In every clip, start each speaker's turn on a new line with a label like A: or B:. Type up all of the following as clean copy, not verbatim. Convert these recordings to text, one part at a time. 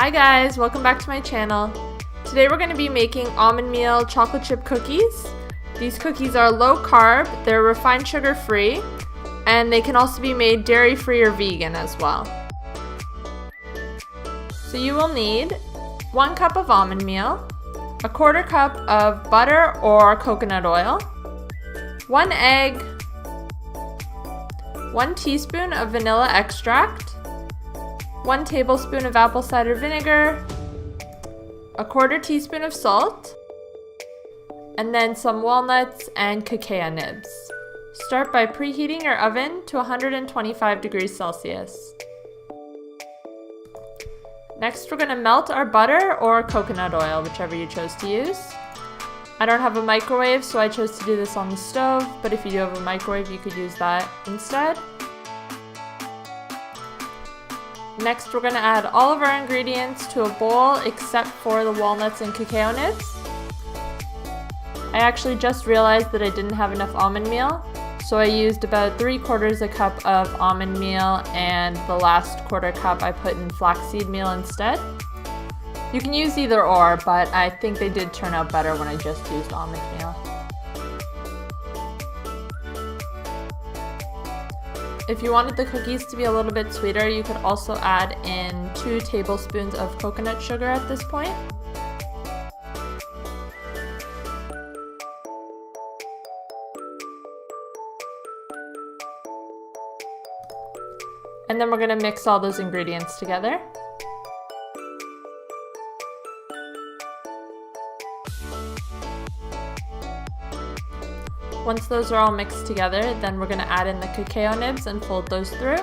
A: Hi guys, welcome back to my channel. Today we're going to be making almond meal chocolate chip cookies. These cookies are low carb, they're refined sugar free, and they can also be made dairy free or vegan as well. So you will need 1 cup of almond meal, a 1/4 cup of butter or coconut oil, 1 egg, 1 teaspoon of vanilla extract, 1 tablespoon of apple cider vinegar, a 1/4 teaspoon of salt, and then some walnuts and cacao nibs. Start by preheating your oven to 125 degrees Celsius. Next, we're going to melt our butter or coconut oil, whichever you chose to use. I don't have a microwave, so I chose to do this on the stove, but if you do have a microwave, you could use that instead. Next, we're going to add all of our ingredients to a bowl except for the walnuts and cacao nibs. I actually just realized that I didn't have enough almond meal, so I used about 3/4 cup of almond meal, and the last 1/4 cup I put in flaxseed meal instead. You can use either or, but I think they did turn out better when I just used almond meal. If you wanted the cookies to be a little bit sweeter, you could also add in 2 tablespoons of coconut sugar at this point. And then we're going to mix all those ingredients together. Once those are all mixed together, then we're going to add in the cacao nibs and fold those through.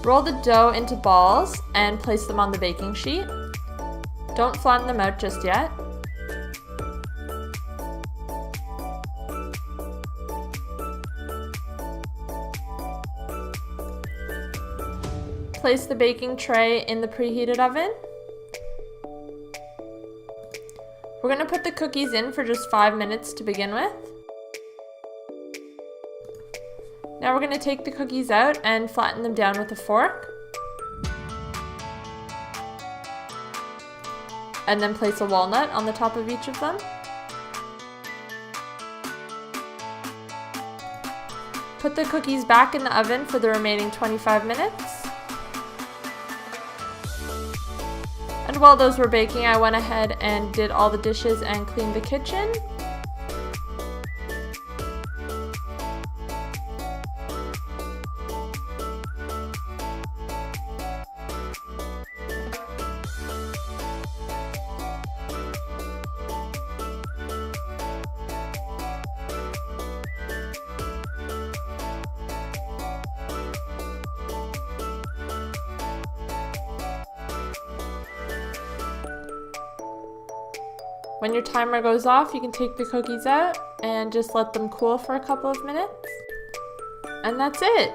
A: Roll the dough into balls and place them on the baking sheet. Don't flatten them out just yet. Place the baking tray in the preheated oven. We're going to put the cookies in for just 5 minutes to begin with. Now we're going to take the cookies out and flatten them down with a fork. And then place a walnut on the top of each of them. Put the cookies back in the oven for the remaining 25 minutes. And while those were baking, I went ahead and did all the dishes and cleaned the kitchen. When your timer goes off, you can take the cookies out and just let them cool for a couple of minutes. And that's it!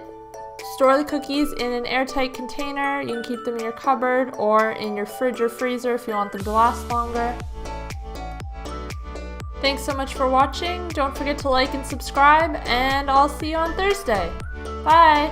A: Store the cookies in an airtight container. You can keep them in your cupboard or in your fridge or freezer if you want them to last longer. Thanks so much for watching. Don't forget to like and subscribe, and I'll see you on Thursday. Bye!